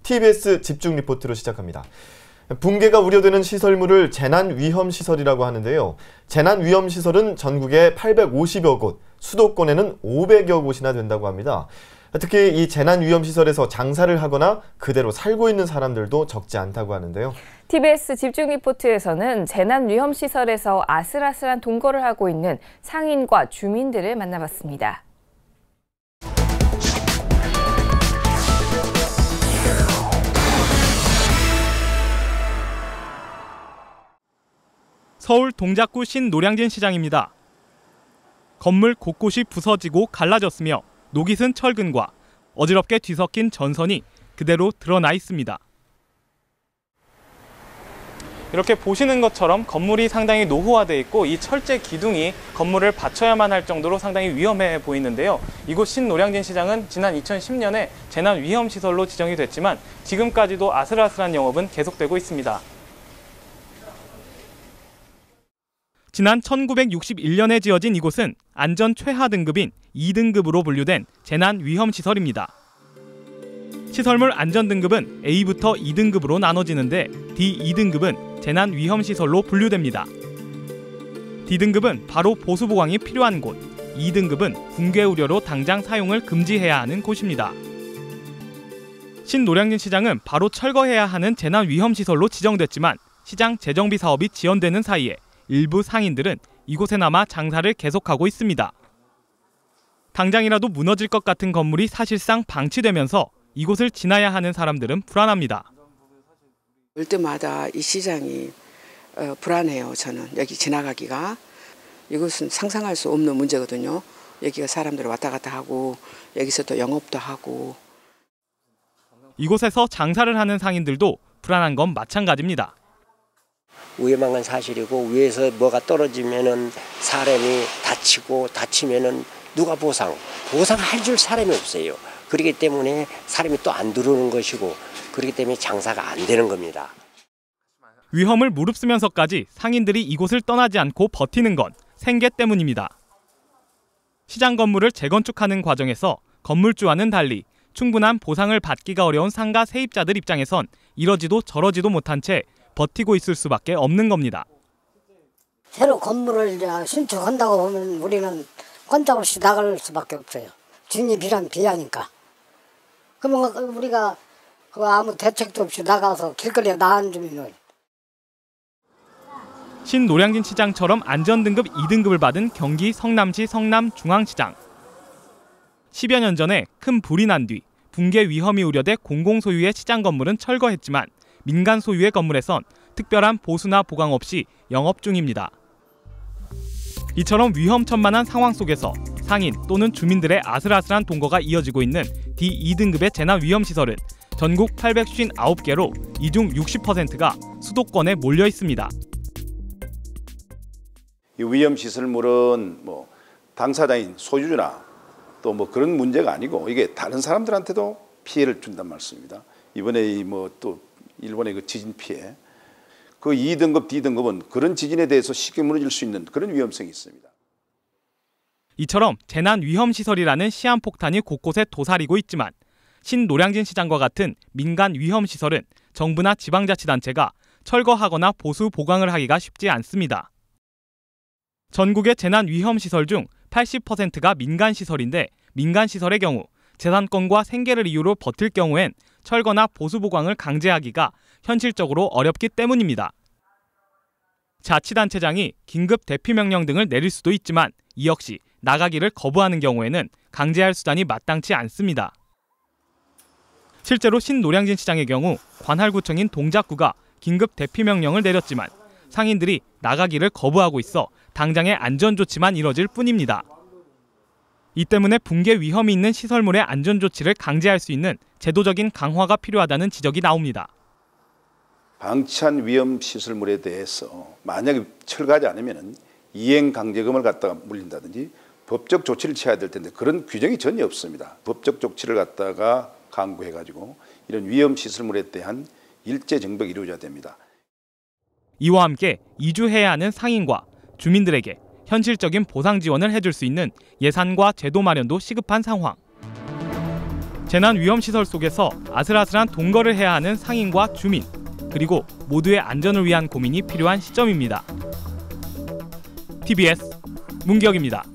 TBS 집중 리포트로 시작합니다. 붕괴가 우려되는 시설물을 재난위험시설이라고 하는데요. 재난위험시설은 전국에 850여 곳, 수도권에는 500여 곳이나 된다고 합니다. 특히 이 재난위험시설에서 장사를 하거나 그대로 살고 있는 사람들도 적지 않다고 하는데요. TBS 집중 리포트에서는 재난위험시설에서 아슬아슬한 동거를 하고 있는 상인과 주민들을 만나봤습니다. 서울 동작구 신노량진 시장입니다. 건물 곳곳이 부서지고 갈라졌으며 녹이 쓴 철근과 어지럽게 뒤섞인 전선이 그대로 드러나 있습니다. 이렇게 보시는 것처럼 건물이 상당히 노후화되어 있고 이 철제 기둥이 건물을 받쳐야만 할 정도로 상당히 위험해 보이는데요. 이곳 신노량진 시장은 지난 2010년에 재난위험시설로 지정이 됐지만 지금까지도 아슬아슬한 영업은 계속되고 있습니다. 지난 1961년에 지어진 이곳은 안전 최하 등급인 2등급으로 분류된 재난위험시설입니다. 시설물 안전등급은 A부터 2등급으로 나눠지는데 D2등급은 재난위험시설로 분류됩니다. D등급은 바로 보수보강이 필요한 곳, 2등급은 붕괴 우려로 당장 사용을 금지해야 하는 곳입니다. 신노량진 시장은 바로 철거해야 하는 재난위험시설로 지정됐지만 시장 재정비 사업이 지연되는 사이에 일부 상인들은 이곳에 남아 장사를 계속하고 있습니다. 당장이라도 무너질 것 같은 건물이 사실상 방치되면서 이곳을 지나야 하는 사람들은 불안합니다. 올 때마다 이 시장이 불안해요. 저는 여기 지나가기가. 이곳은 상상할 수 없는 문제거든요. 여기가 사람들이 왔다 갔다 하고 여기서 또 영업도 하고. 이곳에서 장사를 하는 상인들도 불안한 건 마찬가지입니다. 위험한 건 사실이고 위에서 뭐가 떨어지면은 사람이 다치고 다치면은 누가 보상할 줄 사람이 없어요. 그렇기 때문에 사람이 또 안 들어오는 것이고 그렇기 때문에 장사가 안 되는 겁니다. 위험을 무릅쓰면서까지 상인들이 이곳을 떠나지 않고 버티는 건 생계 때문입니다. 시장 건물을 재건축하는 과정에서 건물주와는 달리 충분한 보상을 받기가 어려운 상가 세입자들 입장에선 이러지도 저러지도 못한 채 버티고 있을 수밖에 없는 겁니다. 새로 건물을 신축한다고 보면 우리는 꼼짝없이 나갈 수밖에 없어요. 진입이란 비하니까. 그러면 우리가 아무 대책도 없이 나가서 길거리에 나앉으면. 신노량진 시장처럼 안전등급 2등급을 받은 경기 성남시 성남중앙시장. 10여 년 전에 큰 불이 난 뒤 붕괴 위험이 우려돼 공공소유의 시장 건물은 철거했지만 민간 소유의 건물에선 특별한 보수나 보강 없이 영업 중입니다. 이처럼 위험천만한 상황 속에서 상인 또는 주민들의 아슬아슬한 동거가 이어지고 있는 D2등급의 재난위험시설은 전국 859개로 이 중 60%가 수도권에 몰려 있습니다. 이 위험시설물은 당사자인 소유주나 또 그런 문제가 아니고 이게 다른 사람들한테도 피해를 준단 말씀입니다. 이번에 또 일본의 그 지진 피해, 그 2등급, D등급은 그런 지진에 대해서 쉽게 무너질 수 있는 그런 위험성이 있습니다. 이처럼 재난위험시설이라는 시한폭탄이 곳곳에 도사리고 있지만 신노량진 시장과 같은 민간 위험시설은 정부나 지방자치단체가 철거하거나 보수 보강을 하기가 쉽지 않습니다. 전국의 재난위험시설 중 80%가 민간시설인데 민간시설의 경우 재산권과 생계를 이유로 버틸 경우엔 철거나 보수 보강을 강제하기가 현실적으로 어렵기 때문입니다. 자치단체장이 긴급 대피명령 등을 내릴 수도 있지만 이 역시 나가기를 거부하는 경우에는 강제할 수단이 마땅치 않습니다. 실제로 신노량진 시장의 경우 관할구청인 동작구가 긴급 대피명령을 내렸지만 상인들이 나가기를 거부하고 있어 당장의 안전조치만 이뤄질 뿐입니다. 이 때문에 붕괴 위험이 있는 시설물의 안전조치를 강제할 수 있는 제도적인 강화가 필요하다는 지적이 나옵니다. 방치한 위험시설물에 대해서 만약에 철거하지 않으면 이행강제금을 갖다가 물린다든지 법적 조치를 취해야 될 텐데 그런 규정이 전혀 없습니다. 법적 조치를 갖다가 강구해가지고 이런 위험시설물에 대한 일제 정벽이 이루어져야 됩니다. 이와 함께 이주해야 하는 상인과 주민들에게 현실적인 보상 지원을 해줄 수 있는 예산과 제도 마련도 시급한 상황. 재난위험시설 속에서 아슬아슬한 동거를 해야 하는 상인과 주민, 그리고 모두의 안전을 위한 고민이 필요한 시점입니다. TBS 문기혁입니다.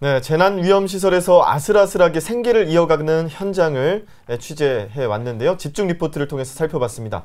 네, 재난위험시설에서 아슬아슬하게 생계를 이어가는 현장을 취재해 왔는데요. 집중 리포트를 통해서 살펴봤습니다.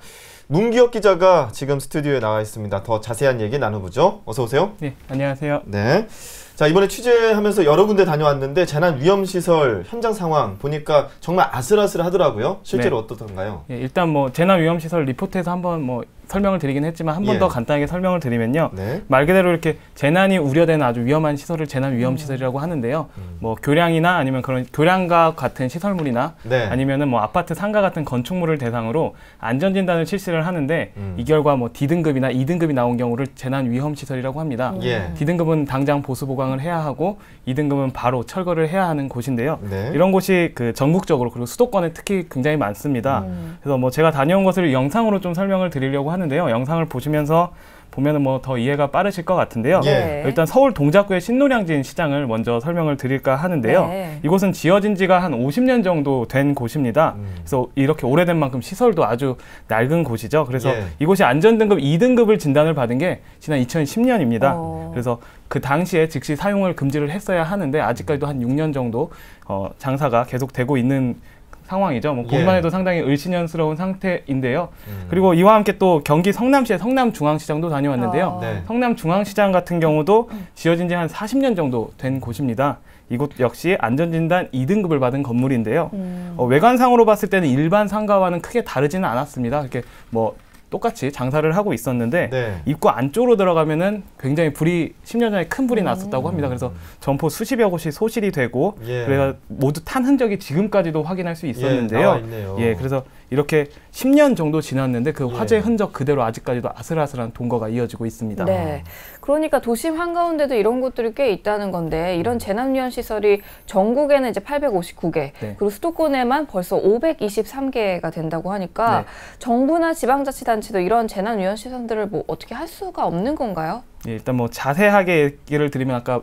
문기혁 기자가 지금 스튜디오에 나와 있습니다. 더 자세한 얘기 나눠보죠. 어서 오세요. 네, 안녕하세요. 네. 자, 이번에 취재하면서 여러 군데 다녀왔는데 재난위험시설 현장 상황 보니까 정말 아슬아슬하더라고요. 실제로 네. 어떻던가요? 예, 일단 뭐 재난위험시설 리포트에서 한번 설명을 드리긴 했지만 한 번 더 간단하게 설명을 드리면요. 네. 말 그대로 이렇게 재난이 우려되는 아주 위험한 시설을 재난위험시설이라고 하는데요. 뭐 교량이나 아니면 그런 교량과 같은 시설물이나 네. 아니면은 뭐 아파트 상가 같은 건축물을 대상으로 안전진단을 실시를 하는데 이 결과 뭐 D등급이나 E등급이 나온 경우를 재난위험시설이라고 합니다. 예. D등급은 당장 보수보강을 해야 하고 E등급은 바로 철거를 해야 하는 곳인데요. 네. 이런 곳이 그 전국적으로 그리고 수도권에 특히 굉장히 많습니다. 그래서 뭐 제가 다녀온 것을 영상으로 좀 설명을 드리려고 하는데요. 영상을 보시면서 보면은 뭐 더 이해가 빠르실 것 같은데요. 예. 일단 서울 동작구의 신노량진 시장을 먼저 설명을 드릴까 하는데요. 네. 이곳은 지어진 지가 한 50년 정도 된 곳입니다. 그래서 이렇게 오래된 만큼 시설도 아주 낡은 곳이죠. 그래서 예. 이곳이 안전등급 2등급을 진단을 받은 게 지난 2010년입니다. 그래서 그 당시에 즉시 사용을 금지를 했어야 하는데 아직까지도 한 6년 정도 장사가 계속되고 있는 상황이죠. 뭐 보기만 해도 상당히 을씨년스러운 상태인데요. 그리고 이와 함께 또 경기 성남시의 성남중앙시장도 다녀왔는데요. 네. 성남중앙시장 같은 경우도 지어진 지 한 40년 정도 된 곳입니다. 이곳 역시 안전진단 2등급을 받은 건물인데요. 외관상으로 봤을 때는 일반 상가와는 크게 다르지는 않았습니다. 이렇게 뭐 똑같이 장사를 하고 있었는데 네. 입구 안쪽으로 들어가면은 굉장히 불이 10년 전에 큰 불이 났었다고 합니다. 그래서 점포 수십여 곳이 소실이 되고 예. 그래서 모두 탄 흔적이 지금까지도 확인할 수 나와 있었는데요. 있네요. 예, 그래서 이렇게 10년 정도 지났는데 그 예. 화재 흔적 그대로 아직까지도 아슬아슬한 동거가 이어지고 있습니다. 네. 그러니까 도심 한가운데도 이런 곳들이 꽤 있다는 건데 이런 재난위험 시설이 전국에는 이제 859개, 네. 그리고 수도권에만 벌써 523개가 된다고 하니까 네. 정부나 지방자치단체도 이런 재난위험 시설들을 뭐 어떻게 할 수가 없는 건가요? 예, 일단 뭐 자세하게 얘기를 드리면 아까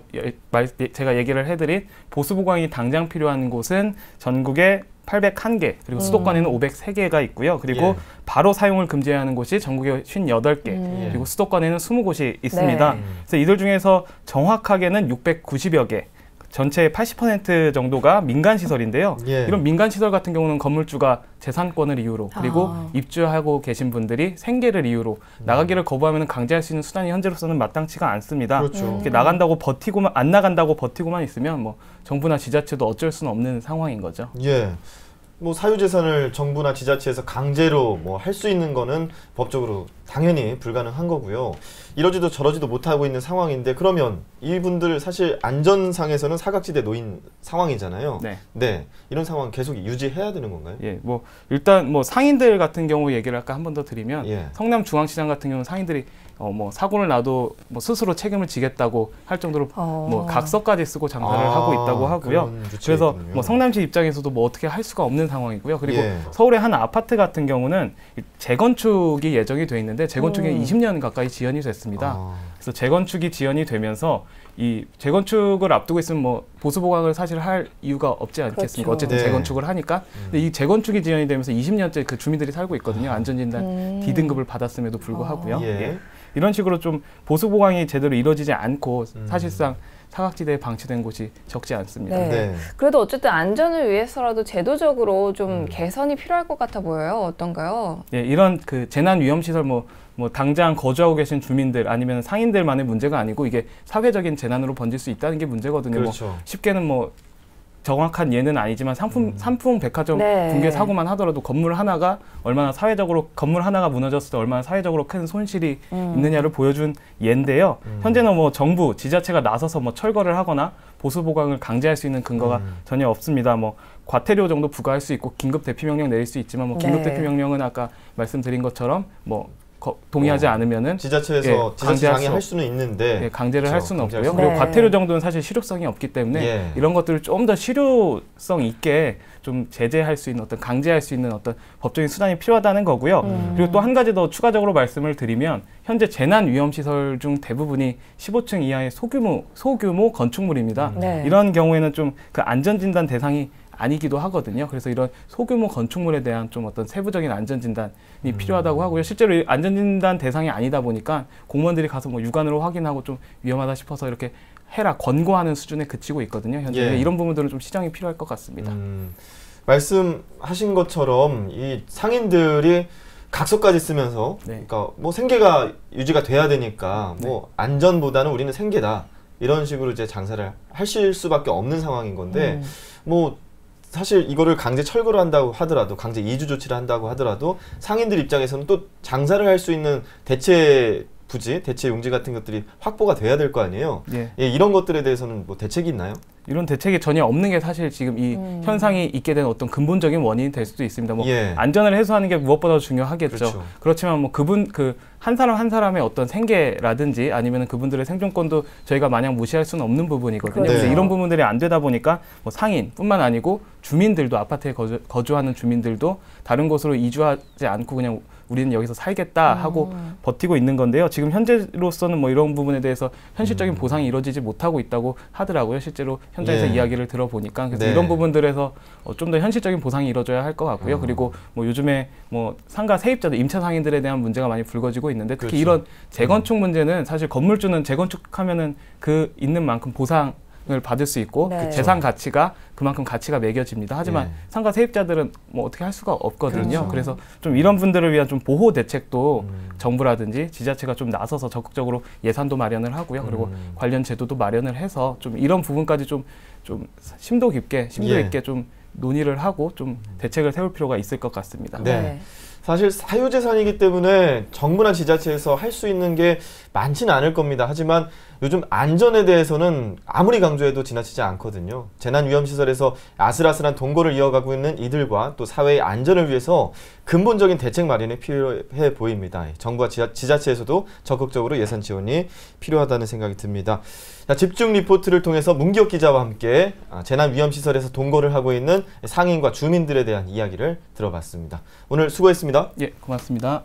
제가 얘기를 해드린 보수보강이 당장 필요한 곳은 전국에 801개, 그리고 수도권에는 503개가 있고요. 그리고 예. 바로 사용을 금지해야 하는 곳이 전국에 58개, 그리고 수도권에는 20곳이 있습니다. 네. 그래서 이들 중에서 정확하게는 690여 개, 전체의 80% 정도가 민간시설인데요. 예. 이런 민간시설 같은 경우는 건물주가 재산권을 이유로 그리고 입주하고 계신 분들이 생계를 이유로 나가기를 거부하면 강제할 수 있는 수단이 현재로서는 마땅치가 않습니다. 그렇죠. 이렇게 나간다고 버티고만 안 나간다고 버티고만 있으면 뭐 정부나 지자체도 어쩔 수는 없는 상황인 거죠. 예. 뭐 사유재산을 정부나 지자체에서 강제로 뭐 할 수 있는 거는 법적으로 당연히 불가능한 거고요. 이러지도 저러지도 못하고 있는 상황인데 그러면 이분들 사실 안전상에서는 사각지대에 놓인 상황이잖아요. 네. 네. 이런 상황 계속 유지해야 되는 건가요? 예, 뭐 일단 뭐 상인들 같은 경우 얘기를 아까 한 번 더 드리면 예. 성남중앙시장 같은 경우는 상인들이 뭐 사고를 나도 뭐 스스로 책임을 지겠다고 할 정도로 뭐 각서까지 쓰고 장사를 하고 있다고 하고요. 그런 유치가 그래서 있군요. 뭐 성남시 입장에서도 뭐 어떻게 할 수가 없는 상황이고요. 그리고 예. 서울의 한 아파트 같은 경우는 재건축이 예정이 돼 있는데 재건축이 20년 가까이 지연이 됐습니다. 그래서 재건축이 지연이 되면서 이 재건축을 앞두고 있으면 뭐 보수보강을 사실 할 이유가 없지 않겠습니까? 그렇죠. 어쨌든 네. 재건축을 하니까. 근데 이 재건축이 지연이 되면서 20년째 그 주민들이 살고 있거든요. 안전진단 D등급을 받았음에도 불구하고요. 예. 예. 이런 식으로 좀 보수보강이 제대로 이루어지지 않고 사실상 사각지대에 방치된 곳이 적지 않습니다. 네. 네. 그래도 어쨌든 안전을 위해서라도 제도적으로 좀 개선이 필요할 것 같아 보여요. 어떤가요? 예, 이런 그 재난위험시설 뭐 당장 거주하고 계신 주민들 아니면 상인들만의 문제가 아니고 이게 사회적인 재난으로 번질 수 있다는 게 문제거든요. 그렇죠. 뭐 쉽게는 뭐 정확한 예는 아니지만 삼풍 백화점 네. 붕괴 사고만 하더라도 건물 하나가 무너졌을 때 얼마나 사회적으로 큰 손실이 있느냐를 보여준 예인데요. 현재는 뭐 정부, 지자체가 나서서 뭐 철거를 하거나 보수 보강을 강제할 수 있는 근거가 전혀 없습니다. 뭐 과태료 정도 부과할 수 있고 긴급 대피 명령 내릴 수 있지만 뭐 긴급 네. 대피 명령은 아까 말씀드린 것처럼 뭐 동의하지 않으면은 지자체에서 지자체 장애할 수는 있는데 강제를 할 수는 없고요. 네. 그리고 과태료 정도는 사실 실효성이 없기 때문에 이런 것들을 좀 더 실효성 있게 좀 제재할 수 있는 어떤 강제할 수 있는 어떤 법적인 수단이 필요하다는 거고요. 그리고 또 한 가지 더 추가적으로 말씀을 드리면 현재 재난 위험 시설 중 대부분이 15층 이하의 소규모 건축물입니다. 네. 이런 경우에는 좀 그 안전진단 대상이 아니기도 하거든요. 그래서 이런 소규모 건축물에 대한 좀 어떤 세부적인 안전진단이 필요하다고 하고요. 실제로 이 안전진단 대상이 아니다 보니까 공무원들이 가서 뭐 육안으로 확인하고 좀 위험하다 싶어서 이렇게 해라 권고하는 수준에 그치고 있거든요. 현재 이런 부분들은 좀 시정이 필요할 것 같습니다. 말씀하신 것처럼 이 상인들이 각서까지 쓰면서 그러니까 뭐 생계가 유지가 돼야 되니까 뭐 안전보다는 우리는 생계다 이런 식으로 이제 장사를 하실 수밖에 없는 상황인 건데 뭐 사실 이거를 강제 철거를 한다고 하더라도 강제 이주 조치를 한다고 하더라도 상인들 입장에서는 또 장사를 할 수 있는 대체 부지, 대체 용지 같은 것들이 확보가 돼야 될 거 아니에요. 이런 것들에 대해서는 뭐 대책이 있나요? 이런 대책이 전혀 없는 게 사실 지금 이 현상이 있게 된 어떤 근본적인 원인이 될 수도 있습니다. 뭐 안전을 해소하는 게 무엇보다 중요하겠죠. 그렇지만 뭐 그 한 사람 한 사람의 어떤 생계라든지 아니면 그분들의 생존권도 저희가 마냥 무시할 수는 없는 부분이거든요. 그래서 이런 부분들이 안 되다 보니까 뭐 상인뿐만 아니고 주민들도 아파트에 거주하는 주민들도 다른 곳으로 이주하지 않고 그냥 우리는 여기서 살겠다 하고 버티고 있는 건데요. 지금 현재로서는 뭐 이런 부분에 대해서 현실적인 보상이 이루어지지 못하고 있다고 하더라고요. 실제로 현장에서 이야기를 들어보니까. 그래서 이런 부분들에서 좀 더 현실적인 보상이 이루어져야 할 것 같고요. 그리고 뭐 요즘에 뭐 상가 세입자들, 임차 상인들에 대한 문제가 많이 불거지고 있는데 특히 이런 재건축 문제는 사실 건물주는 재건축하면은 그 있는 만큼 보상 을 받을 수 있고 그 재산 가치가 그만큼 가치가 매겨집니다. 하지만 상가 세입자들은 뭐 어떻게 할 수가 없거든요. 그래서 좀 이런 분들을 위한 좀 보호 대책도 정부라든지 지자체가 좀 나서서 적극적으로 예산도 마련을 하고요. 그리고 관련 제도도 마련을 해서 좀 이런 부분까지 좀 심도 있게 좀 논의를 하고 좀 대책을 세울 필요가 있을 것 같습니다. 사실 사유재산이기 때문에 정부나 지자체에서 할 수 있는 게 많지는 않을 겁니다. 하지만 요즘 안전에 대해서는 아무리 강조해도 지나치지 않거든요. 재난위험시설에서 아슬아슬한 동거를 이어가고 있는 이들과 또 사회의 안전을 위해서 근본적인 대책 마련이 필요해 보입니다. 정부와 지자체에서도 적극적으로 예산 지원이 필요하다는 생각이 듭니다. 자, 집중 리포트를 통해서 문기옥 기자와 함께 재난위험시설에서 동거를 하고 있는 상인과 주민들에 대한 이야기를 들어봤습니다. 오늘 수고했습니다. 예, 고맙습니다.